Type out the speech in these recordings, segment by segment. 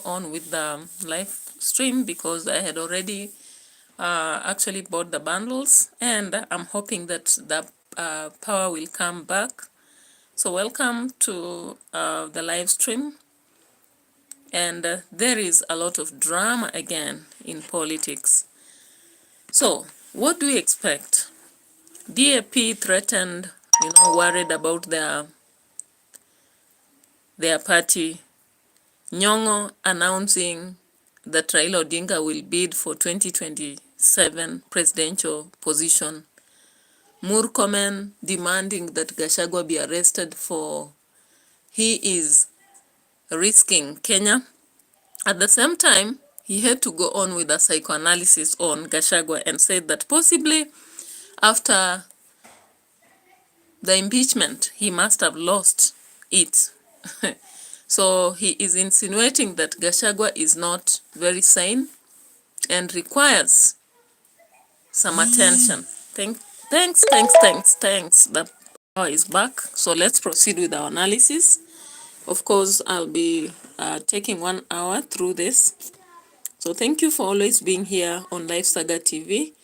on with the live stream because I had already actually bought the bundles, and I'm hoping that the power will come back. So welcome to the live stream. And there is a lot of drama again in politics. So what do we expect? DAP threatened, worried about their party. Nyong'o announcing that Raila Odinga will bid for 2027 presidential position. Murkomen demanding that Gachagua be arrested for he is risking Kenya. At the same time, he had to go on with a psychoanalysis on Gachagua and said that possibly after the impeachment, he must have lost it. So he is insinuating that Gachagua is not very sane and requires some attention. Thanks. The power is back. So let's proceed with our analysis. Of course, I'll be taking 1 hour through this. So thank you for always being here on Live Saga TV.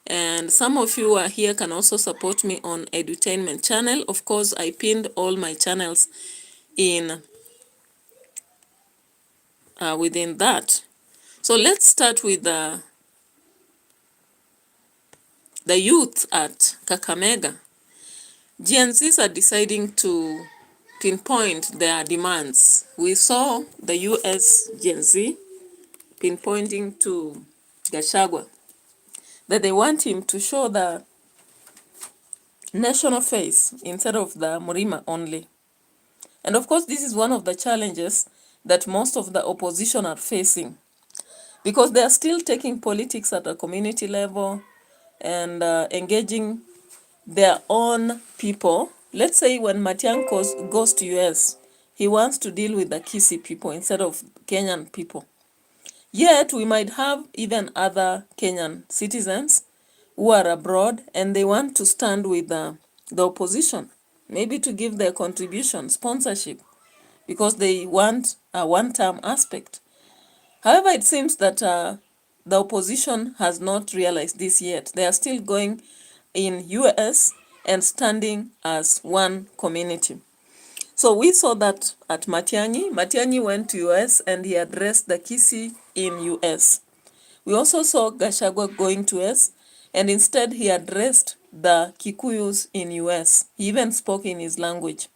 And some of you are here can also support me on Edutainment channel. Of course, I pinned all my channels in within that. So let's start with the youth at Kakamega. Gen Zs are deciding to pinpoint their demands. We saw the US Gen Z pinpointing to Gachagua that they want him to show the national face instead of the Murima only. And of course, this is one of the challenges that most of the opposition are facing, because they are still taking politics at a community level and engaging their own people. Let's say when Matiang goes to US, he wants to deal with the Kisii people instead of Kenyan people. Yet we might have even other Kenyan citizens who are abroad and they want to stand with the opposition, maybe to give their contribution, sponsorship, because they want a one-term aspect. However, it seems that the opposition has not realized this yet. They are still going in US and standing as one community. So we saw that at Matiang'i. Matiang'i went to US and he addressed the Kisii in US. We also saw Gachagua going to US and instead he addressed the Kikuyus in US. He even spoke in his language.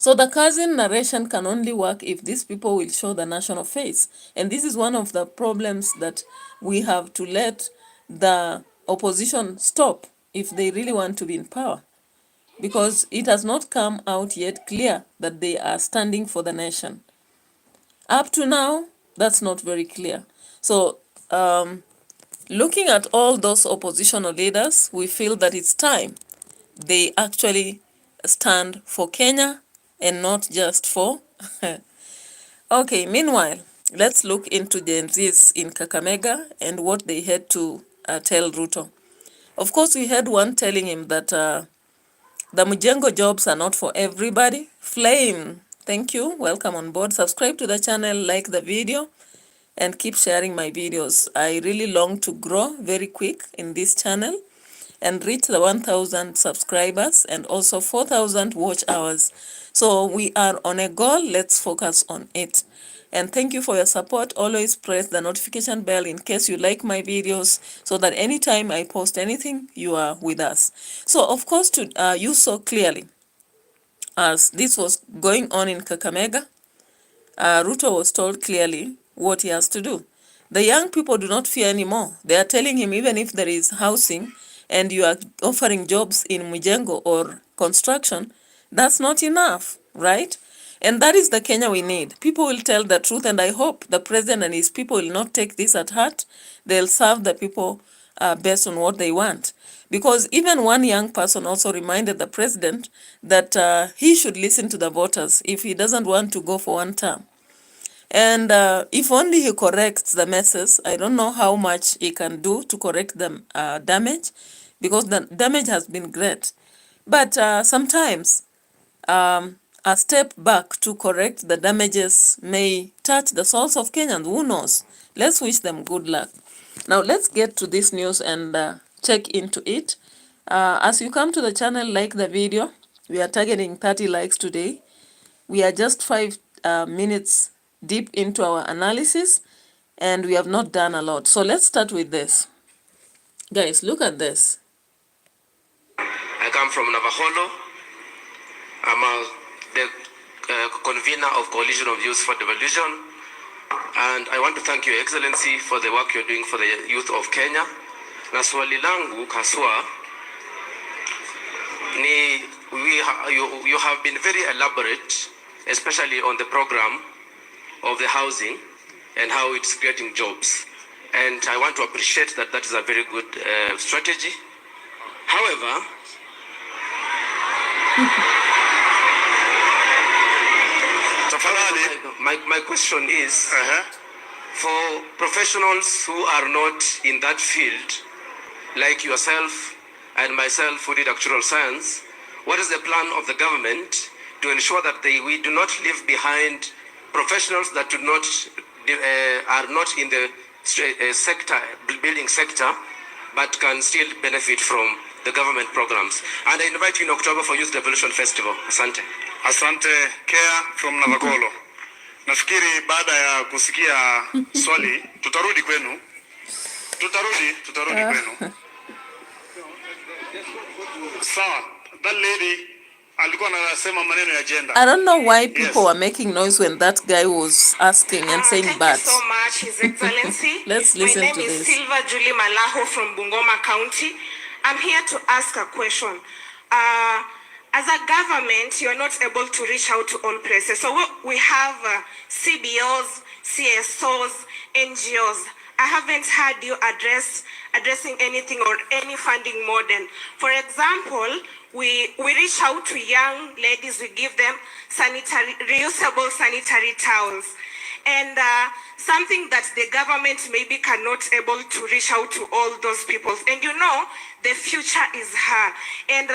So the cousin narration can only work if these people will show the national face. And this is one of the problems that we have to let the opposition stop if they really want to be in power. Because it has not come out yet clear that they are standing for the nation. Up to now, that's not very clear. So looking at all those oppositional leaders, we feel that it's time they actually stand for Kenya and not just for... Okay, meanwhile, let's look into Gen Zs in Kakamega and what they had to tell Ruto. Of course, we had one telling him that the Mujengo jobs are not for everybody. Flame, thank you. Welcome on board. Subscribe to the channel, like the video, and keep sharing my videos. I really long to grow very quick in this channel and reach the 1,000 subscribers and also 4,000 watch hours. So we are on a goal. Let's focus on it. And thank you for your support. Always press the notification bell in case you like my videos so that anytime I post anything, you are with us. So of course, you saw clearly as this was going on in Kakamega, Ruto was told clearly what he has to do. The young people do not fear anymore. They are telling him even if there is housing and you are offering jobs in Mujengo or construction, that's not enough, right? And that is the Kenya we need. People will tell the truth, and I hope the president and his people will not take this at heart. They'll serve the people based on what they want. Because even one young person also reminded the president that he should listen to the voters if he doesn't want to go for one term. And if only he corrects the messes, I don't know how much he can do to correct the damage, because the damage has been great. But sometimes a step back to correct the damages may touch the souls of Kenyans. Who knows? Let's wish them good luck. Now let's get to this news and check into it. As you come to the channel, like the video. We are targeting 30 likes today. We are just 5 minutes deep into our analysis and we have not done a lot. So let's start with this. Guys, look at this. I come from Navaholo. I'm the convener of Coalition of Youth for Devolution. And I want to thank Your Excellency for the work you're doing for the youth of Kenya. Na swali langu kaswa ni you have been very elaborate, especially on the program of the housing and how it's creating jobs. And I want to appreciate that that is a very good strategy. However, my question is, for professionals who are not in that field, like yourself and myself who did actuarial science, what is the plan of the government to ensure that we do not leave behind professionals that do not are not in the building sector, but can still benefit from the government programs? And I invite you in October for Youth Devolution Festival. Asante. Asante Care from Navagolo. Nafikiri baada ya kusikia swali tutarudi kwenu. Tutarudi kwenu. Sawa. That lady alikuwa anasema maneno ya gender. I don't know why people were making noise when that guy was asking and saying but. Thank you so much, His Excellency. Let's listen to this. My name is Silva Julie Malaho from Bungoma County. I'm here to ask a question. As a government, you are not able to reach out to all places. So we have CBOs, CSOs, NGOs. I haven't heard you addressing anything or any funding model. For example, we reach out to young ladies, we give them reusable sanitary towels. And something that the government maybe cannot able to reach out to all those people. And you know, the future is her. And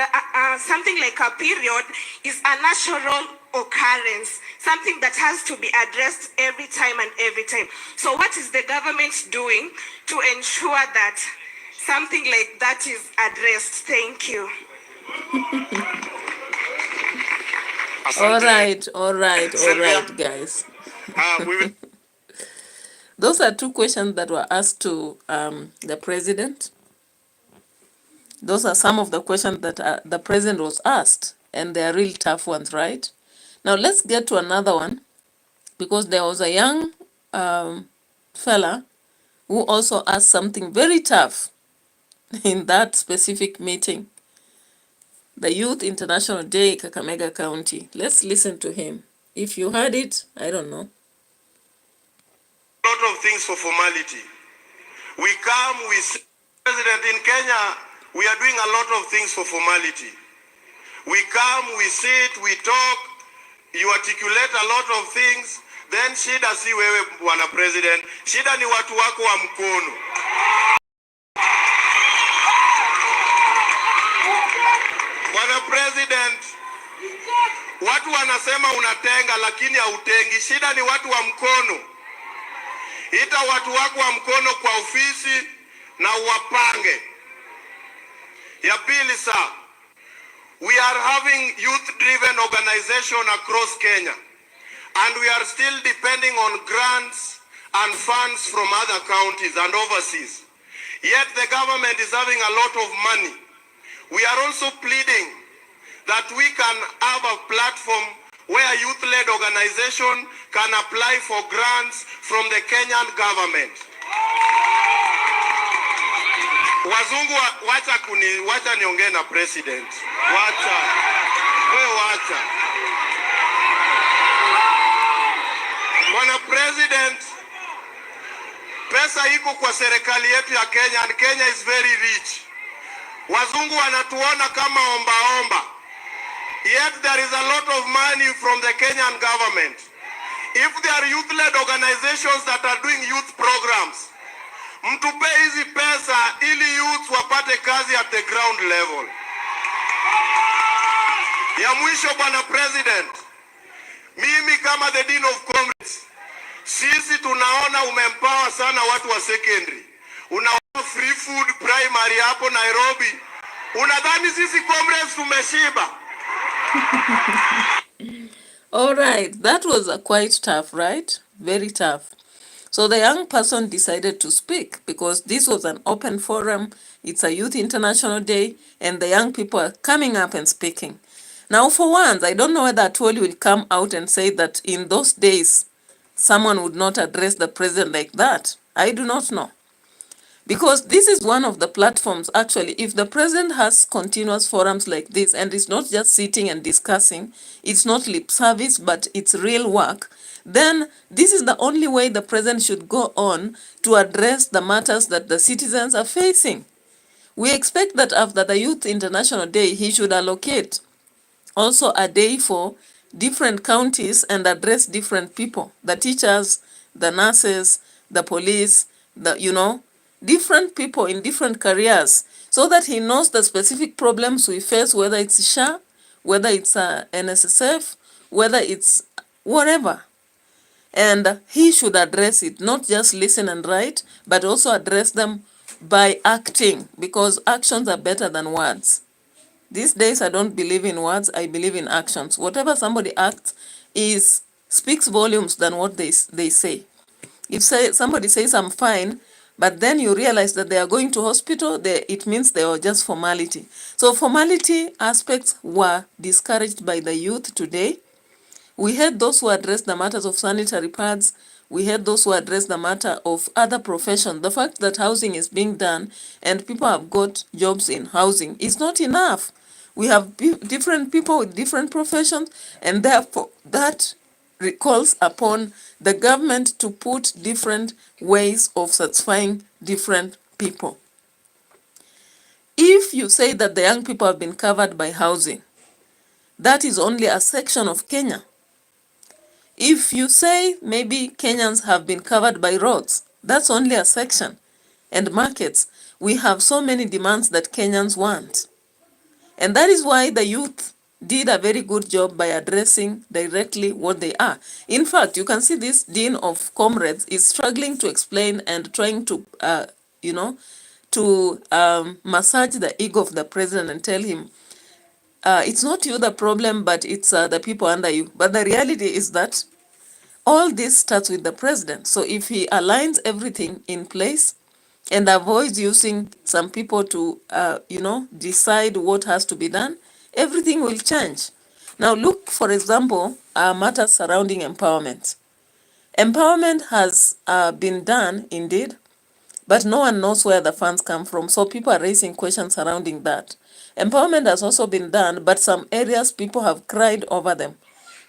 something like a period is a natural occurrence, something that has to be addressed every time and every time. So what is the government doing to ensure that something like that is addressed? Thank you. All right, guys. Those are 2 questions that were asked to the president. Those are some of the questions that the president was asked, and they are really tough ones, right? Now let's get to another one, because there was a young fella who also asked something very tough in that specific meeting, the Youth International Day, Kakamega County. Let's listen to him. If you heard it, I don't know. A lot of things for formality. We come, we say, President, in Kenya, we are doing a lot of things for formality. We come, we sit, we talk, you articulate a lot of things, then shida si wewe Bwana President, shida ni watu wako wa mkono. Bwana President, watu wanasema unatenga lakini hautengi, shida ni watu wa mkono. Ita watu wako wa mkono kwa ofisi na uwapange. Ya pili sir, we are having youth-driven organization across Kenya, and we are still depending on grants and funds from other counties and overseas. Yet the government is having a lot of money. We are also pleading that we can have a platform where youth-led organization can apply for grants from the Kenyan government. Wazungu wacha niongee na president. Wacha. Bwana President, pesa iko kwa serikali yetu ya Kenya, and Kenya is very rich. Wazungu wanatuona kama omba. Yet there is a lot of money from the Kenyan government. If there are youth-led organizations that are doing youth programs, mtupe hizi pesa ili youth wapate kazi at the ground level. Ya mwisho Bwana President, Mimi kama the Dean of Comrades, sisi tunaona umempower sana watu wa secondary. Unaona free food primary hapo Nairobi. Unadhani sisi comrades tumeshiba? All right, that was quite tough, right? Very tough. So the young person decided to speak because this was an open forum. It's a Youth International Day, and the young people are coming up and speaking. Now, for once, I don't know whether Atwoli will come out and say that in those days, someone would not address the president like that. I do not know. Because this is one of the platforms, actually, if the president has continuous forums like this, and it's not just sitting and discussing, it's not lip service, but it's real work, then this is the only way the president should go on to address the matters that the citizens are facing. We expect that after the Youth International Day, he should allocate also a day for different counties and address different people, the teachers, the nurses, the police, different people in different careers, so that he knows the specific problems we face, whether it's SHA, whether it's NSSF, whether it's whatever. And he should address it, not just listen and write, but also address them by acting, because actions are better than words. These days, I don't believe in words, I believe in actions. Whatever somebody acts speaks volumes than what they say. If somebody says, I'm fine, but then you realize that they are going to hospital, it means they are just formality. So formality aspects were discouraged by the youth today. We had those who addressed the matters of sanitary pads. We had those who addressed the matter of other professions. The fact that housing is being done and people have got jobs in housing is not enough. We have different people with different professions, and therefore that calls upon the government to put different ways of satisfying different people. If you say that the young people have been covered by housing, that is only a section of Kenya. If you say maybe Kenyans have been covered by roads, that's only a section. And markets, we have so many demands that Kenyans want. And that is why the youth did a very good job by addressing directly what they are. In fact, you can see this Dean of Comrades is struggling to explain and trying to, massage the ego of the president and tell him, it's not you the problem, but it's the people under you. But the reality is that all this starts with the president. So if he aligns everything in place and avoids using some people to, decide what has to be done, everything will change. Now look, for example, matters surrounding empowerment. Empowerment has been done indeed, but no one knows where the funds come from. So people are raising questions surrounding that. Empowerment has also been done, but some areas people have cried over them.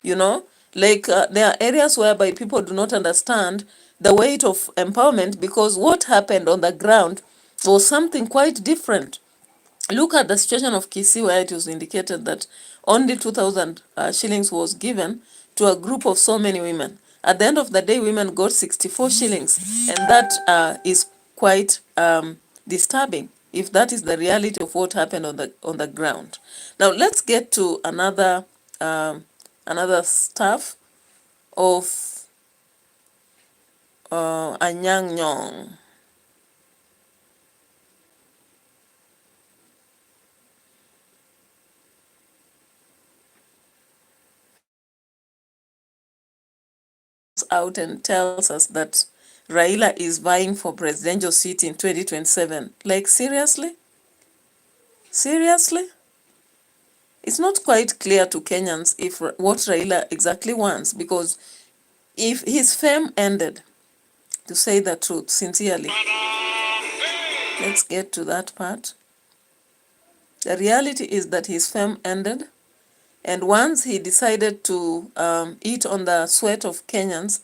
There are areas whereby people do not understand the weight of empowerment, because what happened on the ground was something quite different. Look at the situation of Kisii, where it was indicated that only 2,000 shillings was given to a group of so many women. At the end of the day, women got 64 shillings, and that is quite disturbing if that is the reality of what happened on the ground. Now let's get to another stuff of Anyang' Nyong'o. Out and tells us that Raila is vying for presidential seat in 2027. Like, seriously? Seriously? It's not quite clear to Kenyans if what Raila exactly wants, because if his fame ended, to say the truth sincerely, let's get to that part. The reality is that his fame ended, and once he decided to eat on the sweat of Kenyans,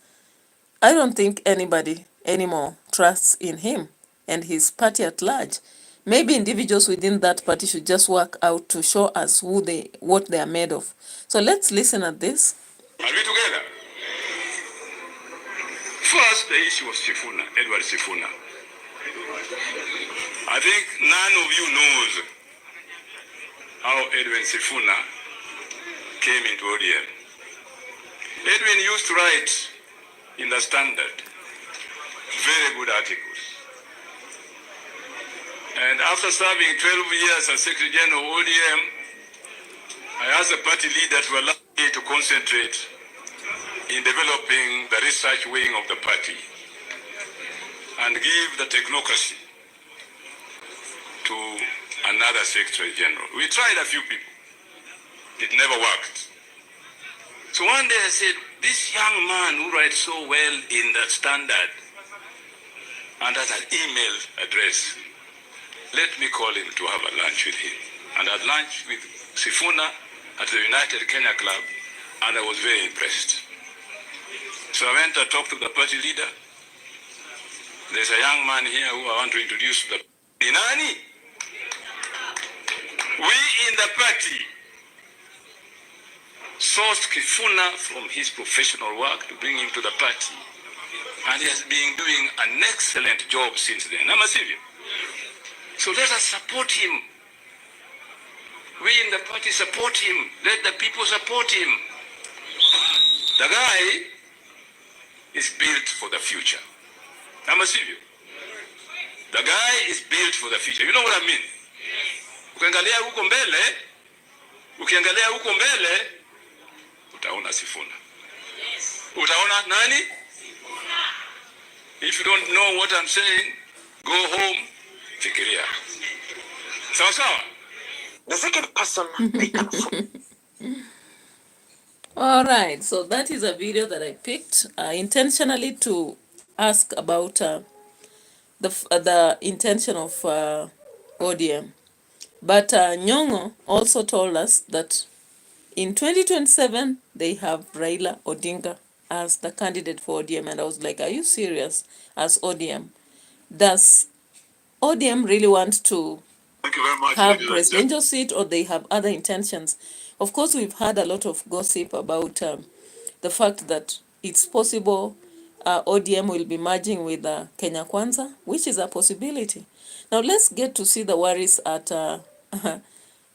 I don't think anybody anymore trusts in him and his party at large. Maybe individuals within that party should just work out to show us what they are made of. So let's listen at this. Are we together? First, the issue was Sifuna, Edward Sifuna. I think none of you knows how Edwin Sifuna came into ODM. Edwin used to write in the Standard very good articles. And after serving 12 years as Secretary General of ODM, I asked the party leader to allow me to concentrate in developing the research wing of the party and give the technocracy to another Secretary General. We tried a few people. It never worked. So one day I said, this young man who writes so well in the Standard and has an email address, let me call him to have a lunch with him. And I had lunch with Sifuna at the United Kenya Club, and I was very impressed. So I went and talked to the party leader. There's a young man here who I want to introduce to the Inani. We in the party sourced Kifuna from his professional work to bring him to the party. And he has been doing an excellent job since then. I'm serious. So let us support him. We in the party support him. Let the people support him. The guy is built for the future. I'm serious. The guy is built for the future. You know what I mean? Ukiangalia huko mbele, utaona Sifuna. Utaona nani? If you don't know what I'm saying, go home, fikiria. Sawa. The second person they can All right, so that is a video that I picked intentionally to ask about the intention of ODM. But Nyong'o also told us that in 2027, they have Raila Odinga as the candidate for ODM. And I was like, are you serious as ODM? Does ODM really want to have presidential seat, or they have other intentions? Of course, we've had a lot of gossip about the fact that it's possible ODM will be merging with Kenya Kwanza, which is a possibility. Now, let's get to see the worries at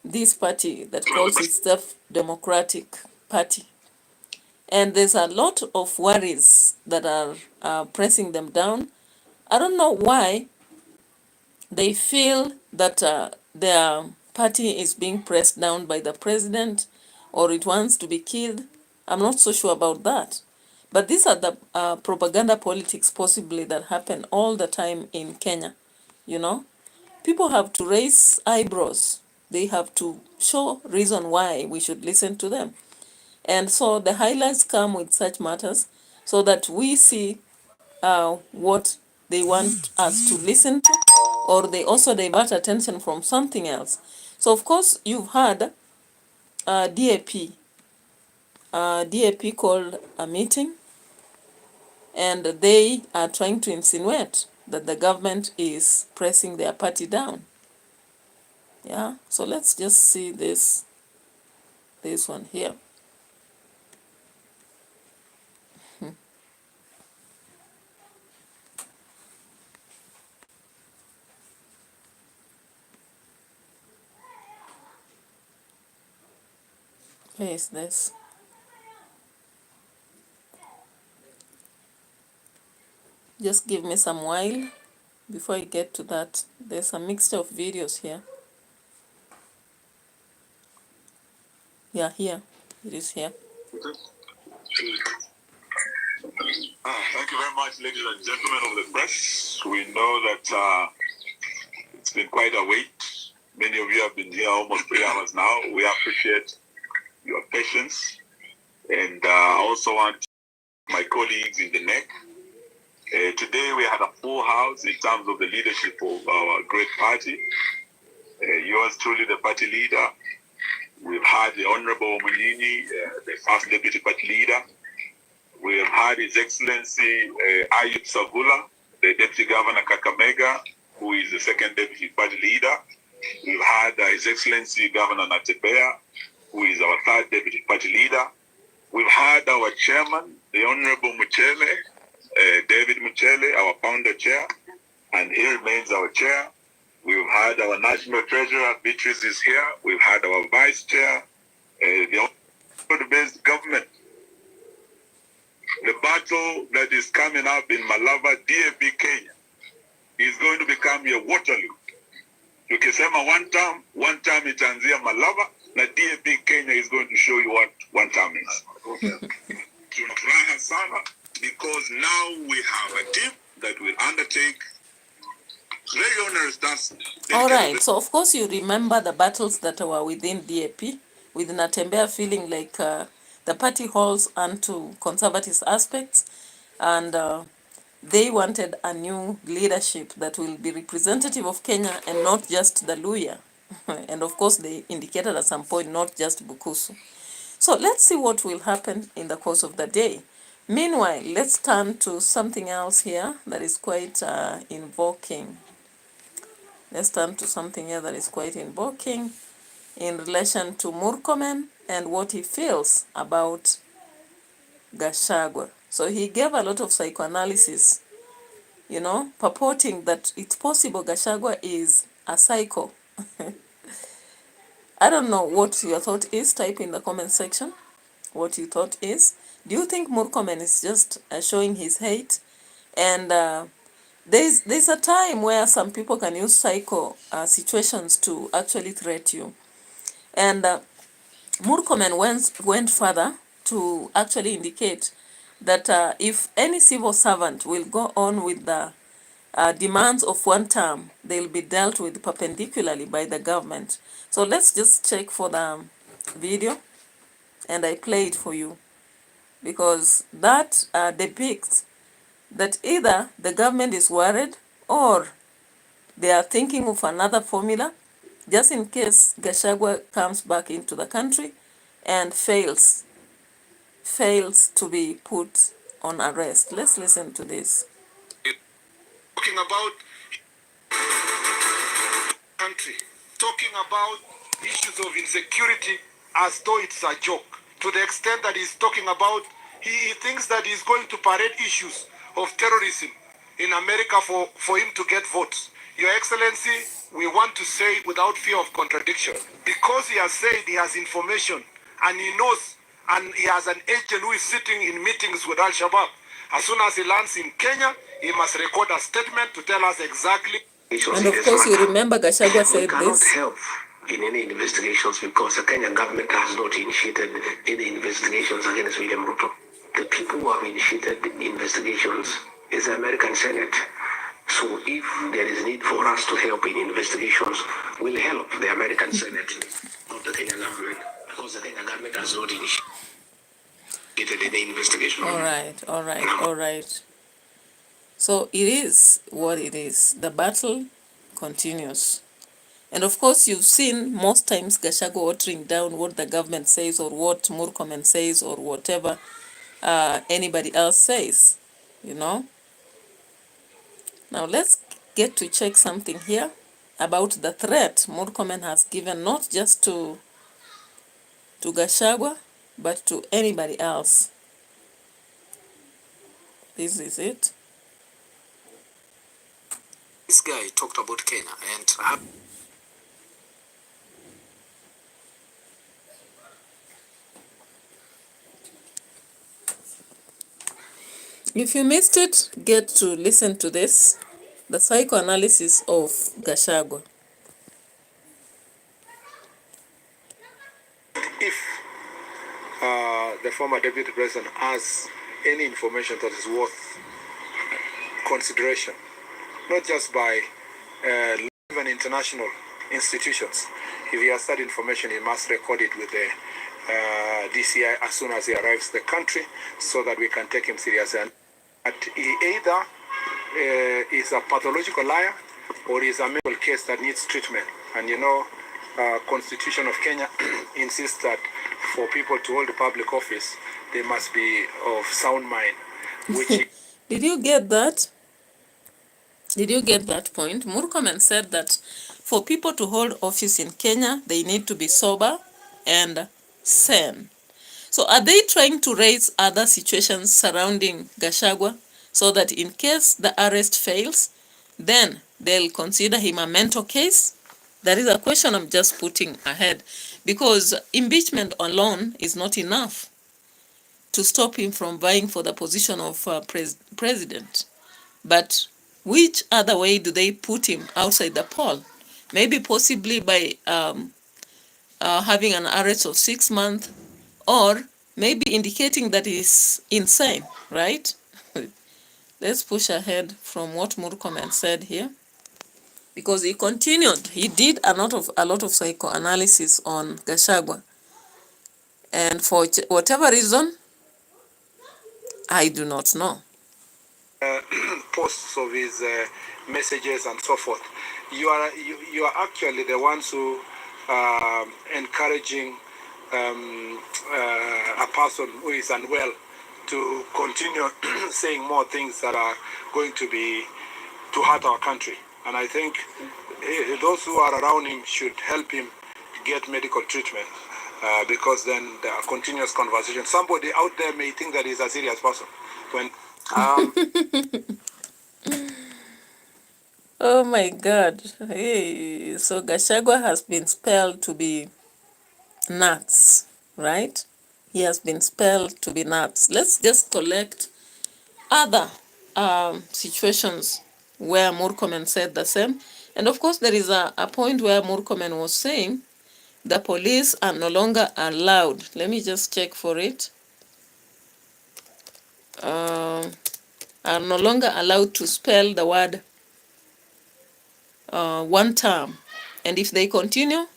this party that calls itself Democratic Party. And there's a lot of worries that are pressing them down. I don't know why they feel that their party is being pressed down by the president, or it wants to be killed. I'm not so sure about that. But these are the propaganda politics possibly that happen all the time in Kenya. You know, people have to raise eyebrows. They have to show reason why we should listen to them. And so the highlights come with such matters so that we see what they want us to listen to, or they also divert attention from something else. So of course you've had DAP called a meeting, and they are trying to insinuate that the government is pressing their party down. Yeah, so let's just see this one here. Where is this? Just give me some while before I get to that. There's a mixture of videos here. Yeah, here. It is here. Thank you very much, ladies and gentlemen of the press. We know that it's been quite a wait. Many of you have been here almost 3 hours now. We appreciate your patience. And I also want my colleagues in the neck. Today we had a full house in terms of the leadership of our great party. Yours truly, the party leader. We've had the Honorable Munyini, the first deputy party leader. We have had His Excellency Ayub Savula, the Deputy Governor Kakamega, who is the second deputy party leader. We've had His Excellency Governor Natebea, who is our third deputy party leader. We've had our chairman, the Honorable Muchele, David Muchele, our founder chair, and he remains our chair. We've had our national treasurer, Beatrice is here. We've had our vice chair, the based government. The battle that is coming up in Malava, DAP, Kenya, is going to become a Waterloo. Tukisema one term itaanzia Malava, na DAP Kenya is going to show you what one term is. Tunafuraha sana because now we have a team that will undertake very onerous tasks. All right, so of course you remember the battles that were within DAP, with Natembea feeling like the party holds onto conservative aspects, and they wanted a new leadership that will be representative of Kenya and not just the Luya. And of course they indicated at some point not just Bukusu. So let's see what will happen in the course of the day. Meanwhile, let's turn to something else here that is quite invoking. Let's turn to something here that is quite invoking in relation to Murkomen and what he feels about Gachagua. So he gave a lot of psychoanalysis, you know, purporting that it's possible Gachagua is a psycho. I don't know what your thought is. Type in the comment section what you thought is. Do you think Murkomen is just showing his hate? And there's a time where some people can use psycho situations to actually threat you. And Murkomen went further to actually indicate that if any civil servant will go on with the demands of one term, they'll be dealt with perpendicularly by the government. So let's just check for the video, and I play it for you, because that depicts that either the government is worried or they are thinking of another formula just in case Gachagua comes back into the country and fails to be put on arrest. Let's listen to this. Talking about country, talking about issues of insecurity as though it's a joke, to the extent that he's talking about, he thinks that he's going to parade issues of terrorism in America for him to get votes. Your Excellency, we want to say without fear of contradiction, because he has said he has information and he knows, and he has an agent who is sitting in meetings with Al-Shabaab. As soon as he lands in Kenya, he must record a statement to tell us exactly. And of course, you remember Gachagua said cannot this. help in any investigations because the Kenyan government has not initiated any investigations against William Ruto. The people who have initiated the investigations is the American Senate. So if there is need for us to help in investigations, we'll help the American Senate, not the Kenyan government, because the Kenyan government has not initiated any investigation. All right. So it is what it is. The battle continues. And of course, you've seen most times Gachagua watering down what the government says or what Murkomen says or whatever anybody else says, you know. Now let's get to check something here about the threat Murkomen has given not just to Gachagua, but to anybody else. This is it. This guy talked about Kenya and If you missed it, get to listen to this, the psychoanalysis of Gachagua. If the former deputy president has any information that is worth consideration, not just by even international institutions, if he has that information, he must record it with the DCI as soon as he arrives the country, so that we can take him seriously. And he either is a pathological liar or is a mental case that needs treatment. And you know, Constitution of Kenya insists that for people to hold a public office, they must be of sound mind. Which Did you get that? Did you get that point? Murkomen said that for people to hold office in Kenya, they need to be sober and sane. So are they trying to raise other situations surrounding Gachagua so that in case the arrest fails, then they'll consider him a mental case? That is a question I'm just putting ahead, because impeachment alone is not enough to stop him from vying for the position of president. But which other way do they put him outside the poll? Maybe possibly by having an arrest of 6 months, or maybe indicating that he's insane, right? Let's push ahead from what Murkomen said here, because he continued. He did a lot of psychoanalysis on Gachagua, and for whatever reason, I do not know. Posts of his messages and so forth. You are actually the ones who encouraging a person who is unwell to continue saying more things that are going to hurt our country. And I think those who are around him should help him get medical treatment, because then there are continuous conversations. Somebody out there may think that he's a serious person. When oh my God. Hey, so Gachagua has been spelled to be nuts, right? He has been spelled to be nuts. Let's just collect other situations where Murkomen said the same. And of course, there is a point where Murkomen was saying the police are no longer allowed. Let me just check for it. Are no longer allowed to spell the word one term. And if they continue,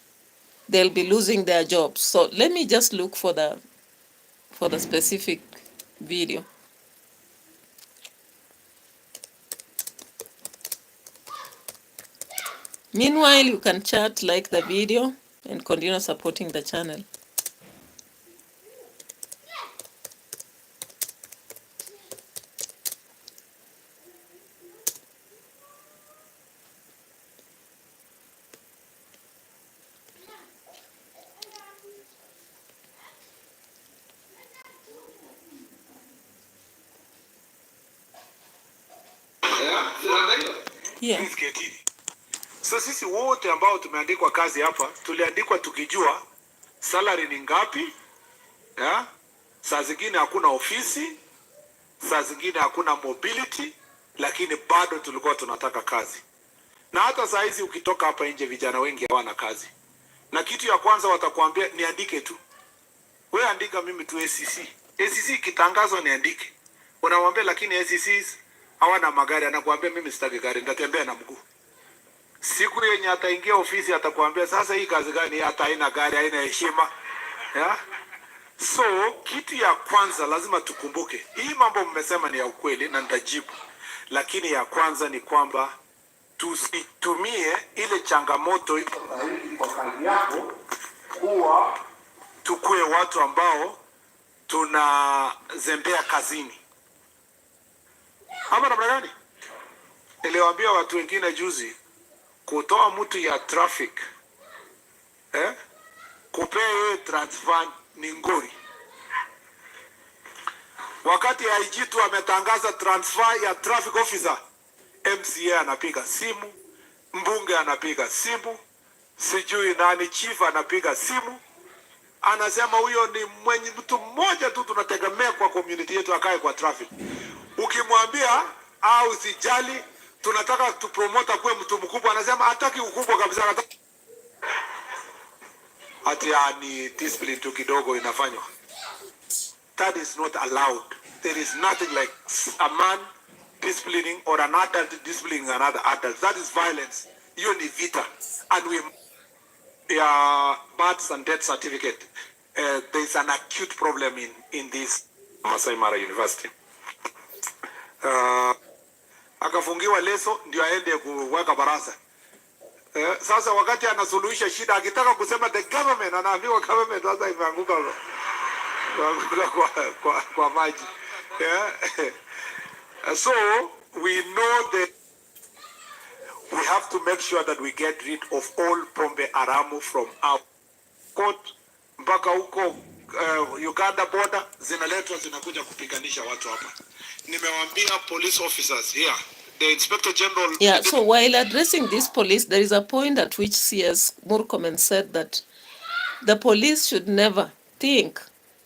they'll be losing their jobs. So let me just look for the specific video. Meanwhile, you can chat, like the video, and continue supporting the channel. Yeah. So sisi wote ambao tumeandikwa kazi hapa, tuliandikwa tukijua salary ni ngapi, ya? Saa zingine hakuna ofisi, saa zingine hakuna mobility, lakini bado tulikuwa tunataka kazi. Na hata saa hizi ukitoka hapa nje, vijana wengi hawana kazi. Na kitu ya kwanza watakuambia niandike tu. Wewe andika mimi tu ACC. ACC kitangazwa niandike. Unamwambia lakini ACC hawana magari, anakuambia mimi sitaki gari, nitatembea na mguu. Siku yenye ataingia ofisi atakwambia sasa hii kazi gani, hata haina gari, haina heshima. Ya? So kitu ya kwanza lazima tukumbuke. Hii mambo mmesema ni ya ukweli na nitajibu. Lakini ya kwanza ni kwamba tusitumie ile changamoto kwa kazi yako kuwa tukue watu ambao tunazembea kazini. Ama namna gani? Niliwaambia watu wengine juzi, kutoa mtu ya traffic kupea yeye transfer ni ngori. Wakati IG tu ametangaza transfer ya traffic officer, MCA anapiga simu, mbunge anapiga simu, sijui nani chief anapiga simu, anasema huyo ni mwenye mtu mmoja tu tunategemea kwa community yetu akae kwa traffic. Ukimwambia au sijali tunataka tupromote kuwe mtu mkubwa, anasema hataki ukubwa kabisa, ati ni discipline tu kidogo inafanywa. That is not allowed. There is nothing like a man disciplining or an adult disciplining another adult. That is violence. Hiyo ni vita. And we births and death certificate. There is an acute problem in this Masai Mara University. Akafungiwa leso ndio aende kuweka baraza. Sasa wakati anasuluhisha shida, akitaka kusema the government, anaambiwa government sasa imeanguka kwa maji. So we know that we have to make sure that we get rid of all pombe haramu from our court mpaka huko Uganda border, zinaletwa zinakuja kupiganisha watu hapa. Nimewaambia police officers here, the Inspector General. Yeah, so while addressing this police, there is a point at which CS Murkomen said that the police should never think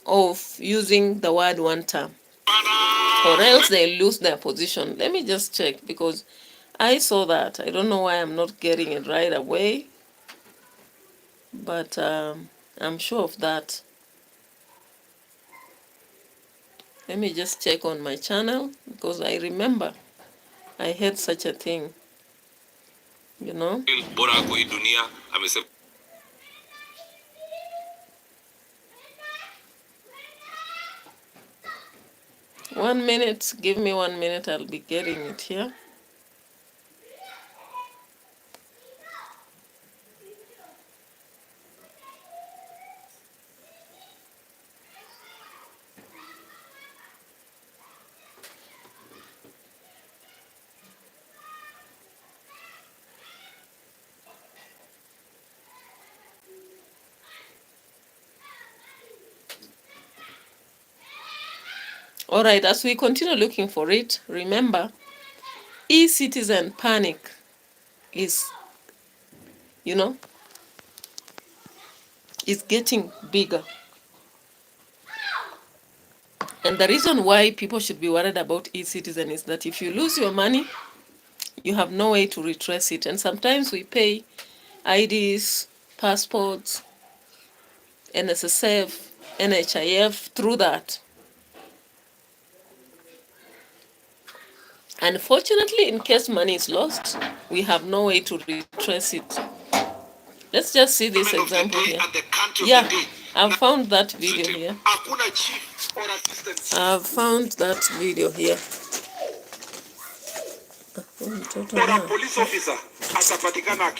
of using the word one term, or else they lose their position. Let me just check, because I saw that. I don't know why I'm not getting it right away, but I'm sure of that. Let me just check on my channel, because I remember I had such a thing, you know. One minute, give me 1 minute, I'll be getting it here. All right, as we continue looking for it, remember, e-citizen panic is, you know, is getting bigger. And the reason why people should be worried about e-citizen is that if you lose your money, you have no way to retrace it. And sometimes we pay IDs, passports, NSSF, NHIF through that. Unfortunately, in case money is lost, we have no way to retrace it. Let's just see this example here. Yeah, I've found that video here. I've found that video here. Bora police officer atapatikana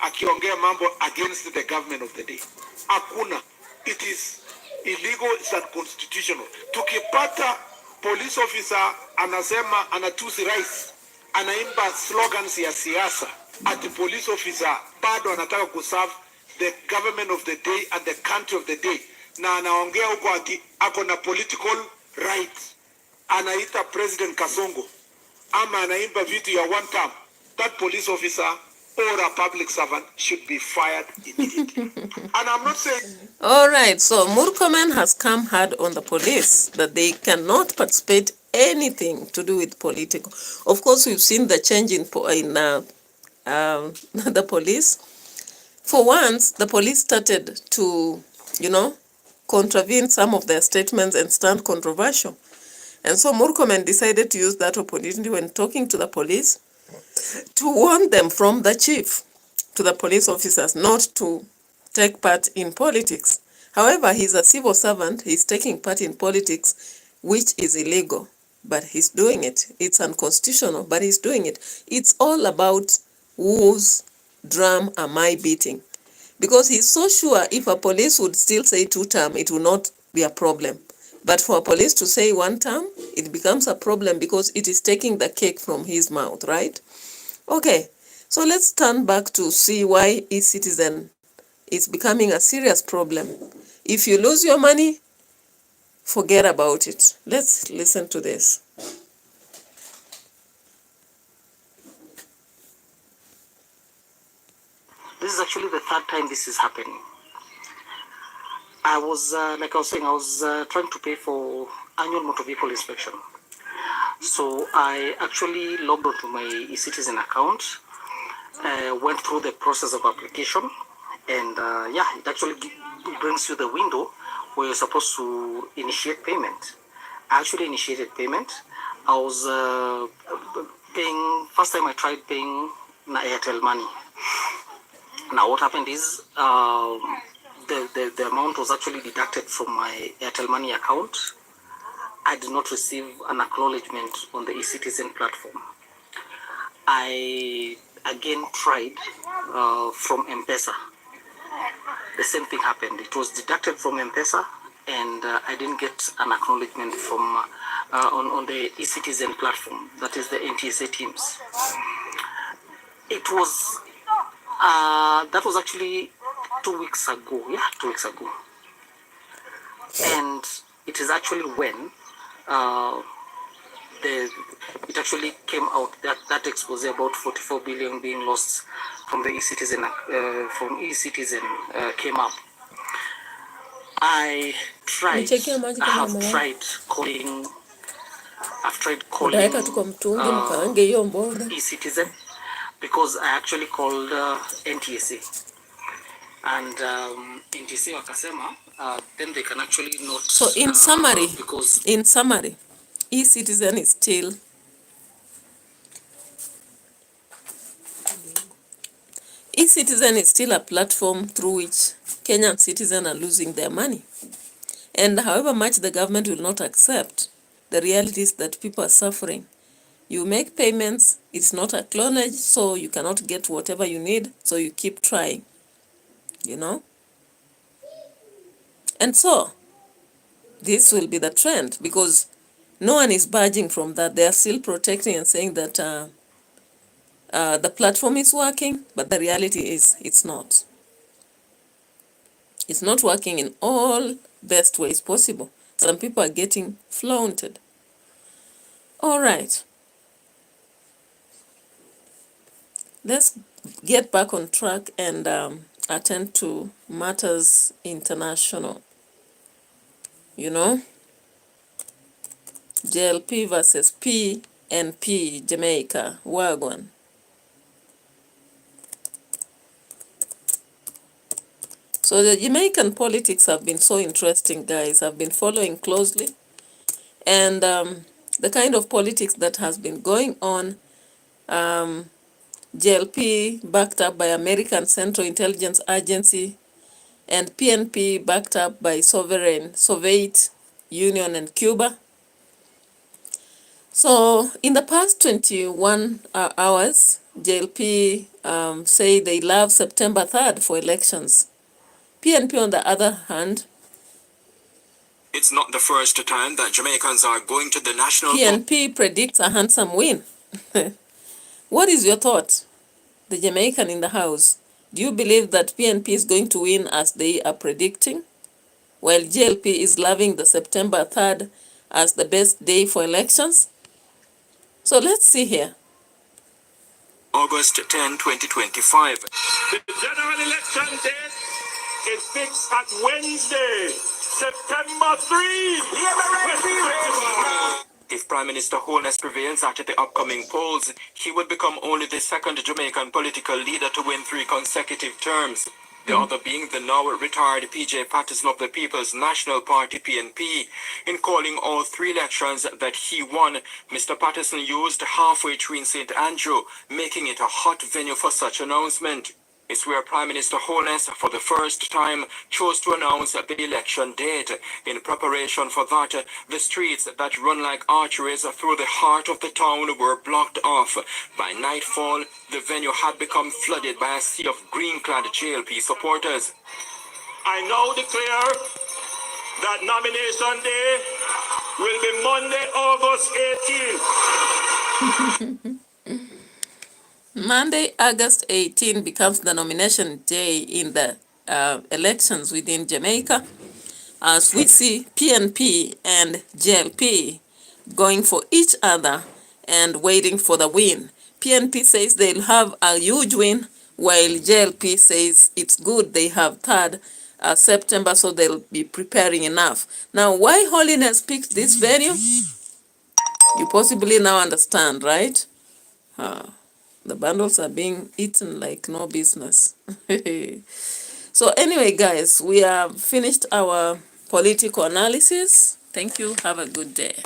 akiongea mambo against the government of the day. Hakuna. It is illegal, it's unconstitutional. Tukipata police officer anasema anatusi rais, anaimba slogans ya siasa, ati police officer bado anataka kuserve the government of the day and the country of the day, na anaongea huko ati ako na political rights, anaita President Kasongo ama anaimba vitu ya one term, that police officer or a public servant should be fired immediately. And I'm not saying... All right, so Murkomen has come hard on the police that they cannot participate anything to do with political. Of course, we've seen the change in the police. For once, the police started to, you know, contravene some of their statements and stand controversial. And so Murkomen decided to use that opportunity when talking to the police to warn them from the chief to the police officers not to take part in politics. However, he's a civil servant, he's taking part in politics, which is illegal, but he's doing it. It's unconstitutional, but he's doing it. It's all about whose drum am I beating? Because he's so sure if a police would still say 2-term, it will not be a problem. But for a police to say 1 term, it becomes a problem because it is taking the cake from his mouth, right? Okay, so let's turn back to see why e-citizen is becoming a serious problem. If you lose your money, forget about it. Let's listen to this. This is actually the 3rd time this is happening. I was, like I was saying, I was trying to pay for annual motor vehicle inspection. So I actually logged onto my e-citizen account, went through the process of application, and yeah, it actually brings you the window where you're supposed to initiate payment. I actually initiated payment. I was paying, first time I tried paying Airtel money. Now what happened is, the amount was actually deducted from my Airtel Money account. I did not receive an acknowledgement on the e-citizen platform. I again tried from M-Pesa. The same thing happened. It was deducted from M-Pesa, and I didn't get an acknowledgement from on the e-citizen platform, that is the NTSA teams. It was that was actually 2 weeks ago. Yeah, 2 weeks ago. And it is actually when it actually came out that expose about 44 billion being lost from the e-citizen came up. I tried. Nichekea maji I kama have mama. tried calling. I've tried calling Utaweka tu kwa mtungi mkaange hiyo mboga. eCitizen because I actually called NTSA and NTSA wakasema then they can actually not. So in summary, eCitizen is still a platform through which Kenyan citizens are losing their money. And however much the government will not accept, the reality is that people are suffering. You make payments, it's not acknowledged, so you cannot get whatever you need, so you keep trying, you know? And so, this will be the trend because no one is budging from that. They are still protecting and saying that the platform is working, but the reality is it's not. It's not working in all best ways possible. Some people are getting flaunted. All right. Let's get back on track and attend to matters international. You know, JLP versus PNP, Jamaica, Wagwan. So the Jamaican politics have been so interesting, guys. I've been following closely. And the kind of politics that has been going on, JLP backed up by American Central Intelligence Agency, and PNP backed up by Soviet Union and Cuba. So in the past 21 hours, JLP say they love September 3rd for elections. PNP, on the other hand, It's not the first time that Jamaicans are going to the national... PNP predicts a handsome win. What is your thought? The Jamaican in the house, do you believe that PNP is going to win as they are predicting? While JLP is loving the September 3rd as the best day for elections? So let's see here. August 10, 2025. The general election date is fixed at Wednesday, September 3. If Prime Minister Holness prevails at the upcoming polls, he would become only the second Jamaican political leader to win 3 consecutive terms. The other being the now retired PJ Patterson of the People's National Party, PNP. In calling all 3 elections that he won, Mr. Patterson used halfway between St. Andrew, making it a hot venue for such announcement. It's where Prime Minister Holness, for the first time, chose to announce the election date. In preparation for that, the streets that run like arteries through the heart of the town were blocked off. By nightfall, the venue had become flooded by a sea of green-clad JLP supporters. I now declare that nomination day will be Monday, August 18th. Monday, August 18 becomes the nomination day in the elections within Jamaica, as we see PNP and JLP going for each other and waiting for the win. PNP says they'll have a huge win, while JLP says it's good they have 3rd September, so they'll be preparing enough. Now, why Holiness picked this venue? You possibly now understand, right? The bundles are being eaten like no business. So anyway, guys, we have finished our political analysis. Thank you. Have a good day.